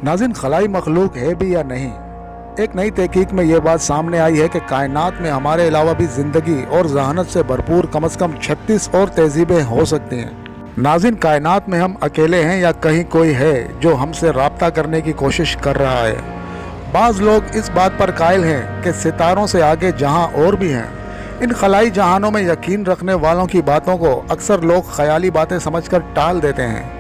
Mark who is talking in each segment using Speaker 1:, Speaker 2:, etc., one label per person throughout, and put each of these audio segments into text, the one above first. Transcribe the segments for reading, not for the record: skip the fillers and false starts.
Speaker 1: नाज़रीन, खलाई मखलूक है भी या नहीं, एक नई तहकीक में ये बात सामने आई है कि कायनात में हमारे अलावा भी ज़िंदगी और जहानत से भरपूर कम से कम 36 और तहजीबें हो सकती हैं। नाज़रीन, कायनात में हम अकेले हैं या कहीं कोई है जो हमसे राब्ता करने की कोशिश कर रहा है। बाज़ लोग इस बात पर कायल हैं कि सितारों से आगे जहां और भी हैं। इन खलाई जहानों में यकीन रखने वालों की बातों को अक्सर लोग ख्याली बातें समझकर टाल देते हैं,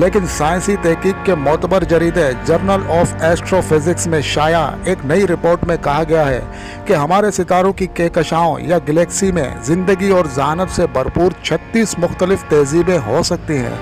Speaker 1: लेकिन साइंसी तहकीक के मोतबर जरीदे जर्नल ऑफ एस्ट्रोफिजिक्स में शाया एक नई रिपोर्ट में कहा गया है कि हमारे सितारों की कहकशाओं या गैलेक्सी में ज़िंदगी और जहानत से भरपूर 36 मुख्तलिफ तहजीबें हो सकती हैं।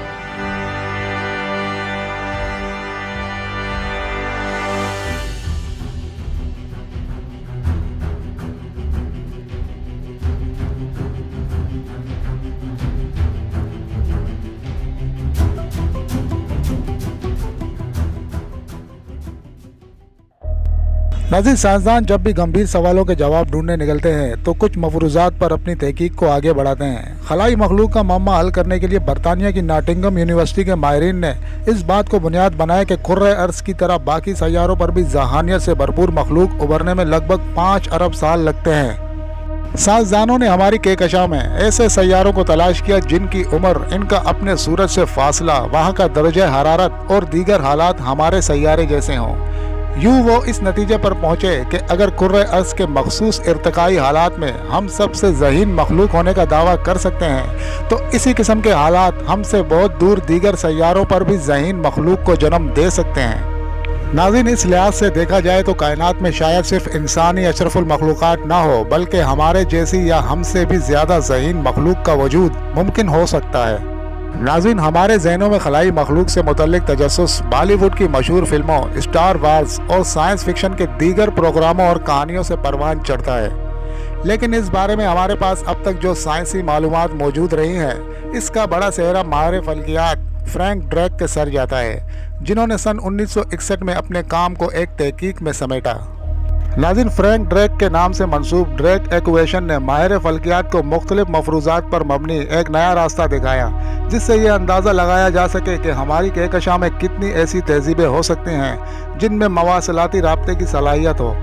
Speaker 1: नाज़रीन, साइंसदान जब भी गंभीर सवालों के जवाब ढूंढने निकलते हैं तो कुछ मफरूज़ात पर अपनी तहकीक को आगे बढ़ाते हैं। खलाई मखलूक का मामला हल करने के लिए बरतानिया की नॉटिंघम यूनिवर्सिटी के माहिरीन ने इस बात को बुनियाद बनाया कि कुर्रे अर्ज़ की तरह बाकी सैयारों पर भी जहानियत से भरपूर मखलूक उभरने में लगभग 5 अरब साल लगते हैं। साइंसदानों ने हमारी कहकशां में ऐसे सैयारों को तलाश किया जिनकी उम्र, इनका अपने सूरज से फासला, वहाँ का दर्जा हरारत और दीगर हालात हमारे सैयारे जैसे हों। यूँ वो इस नतीजे पर पहुँचे कि अगर कुर्रे अर्ज़ के मखसूस इर्तिकाई हालात में हम सबसे ज़हीन मखलूक होने का दावा कर सकते हैं, तो इसी किस्म के हालात हमसे बहुत दूर दीगर सैयारों पर भी ज़हीन मखलूक को जन्म दे सकते हैं। नाज़रीन, इस लिहाज से देखा जाए तो कायनात में शायद सिर्फ इंसान ही अशरफुल मखलूक़ात ना हो, बल्कि हमारे जैसी या हमसे भी ज़्यादा ज़हीन मखलूक का वजूद मुमकिन हो सकता है। नाज़रीन, हमारे ज़हनों में खलाई मखलूक से मुतल्लिक तजस्सुस बॉलीवुड की मशहूर फिल्मों, स्टार वार्स और साइंस फिक्शन के दीगर प्रोग्रामों और कहानियों से परवान चढ़ता है, लेकिन इस बारे में हमारे पास अब तक जो साइंसी मालूमात मौजूद रही हैं, इसका बड़ा सेहरा माहिर फल्कियात फ्रैंक ड्रेक के सर जाता है, जिन्होंने सन 1961 में अपने काम को एक तहकीक में समेटा। नाज़रीन, फ्रैंक ड्रेक के नाम से मंसूब ड्रेक इक्वेशन ने माहिर फल्कियात को मुख्तलिफ मफरूज़ात पर मबनी एक नया रास्ता दिखाया, जिससे ये अंदाज़ा लगाया जा सके कि हमारी कहकशां में कितनी ऐसी तहजीबें हो सकती हैं जिनमें मवासलाती राब्ते की सलाहियत हो।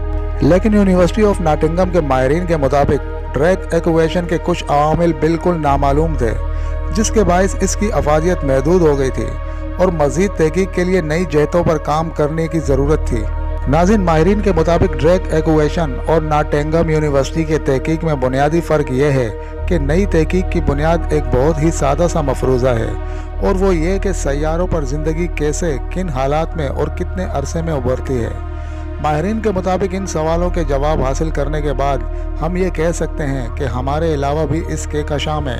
Speaker 1: लेकिन यूनिवर्सिटी ऑफ नॉटिंघम के माहिरीन के मुताबिक ड्रेक इक्वेशन के कुछ अवामिल बिल्कुल नामालूम थे, जिसके बायस इसकी अफादियत महदूद हो गई थी और मज़ीद तहकीक के लिए नई जहतों पर काम करने की ज़रूरत थी। नाज़रीन, माहिरीन के मुताबिक ड्रेक इक्वेशन और नॉटिंघम यूनिवर्सिटी के तहकीक में बुनियादी फ़र्क यह है कि नई तहकीक की बुनियाद एक बहुत ही सादा सा मफरूज़ा है, और वो ये कि सैयारों पर ज़िंदगी कैसे, किन हालात में और कितने अरसे में उभरती है। माहिरीन के मुताबिक इन सवालों के जवाब हासिल करने के बाद हम ये कह सकते हैं कि हमारे अलावा भी इस कहकशां में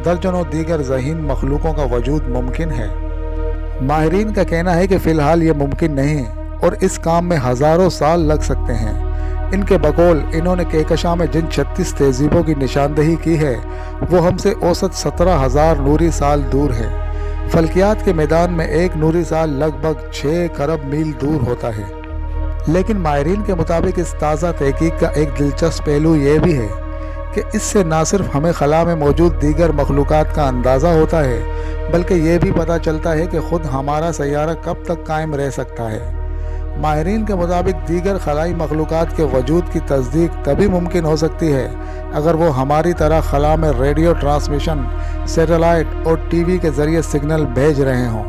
Speaker 1: दर्जनों दीगर ज़हीन मखलूकों का वजूद मुमकिन है। माहिरीन का कहना है कि फ़िलहाल ये मुमकिन नहीं और इस काम में हज़ारों साल लग सकते हैं। इनके बकौल इन्होंने कहकशां में जिन 36 तहजीबों की निशानदही की है, वो हमसे औसत 17,000 नूरी साल दूर है। फल्कियात के मैदान में एक नूरी साल लगभग 6 खरब मील दूर होता है। लेकिन माहिरीन के मुताबिक इस ताज़ा तहकीक का एक दिलचस्प पहलू ये भी है कि इससे ना सिर्फ हमें खला में मौजूद दीगर मखलूक़ात का अंदाज़ा होता है, बल्कि ये भी पता चलता है कि ख़ुद हमारा सैयारा कब तक कायम रह सकता है। माहिरीन के मुताबिक दीगर खलाई मखलूक़ात के वजूद की तस्दीक तभी मुमकिन हो सकती है अगर वो हमारी तरह खला में रेडियो ट्रांसमिशन, सैटेलाइट और टीवी के ज़रिए सिग्नल भेज रहे हों।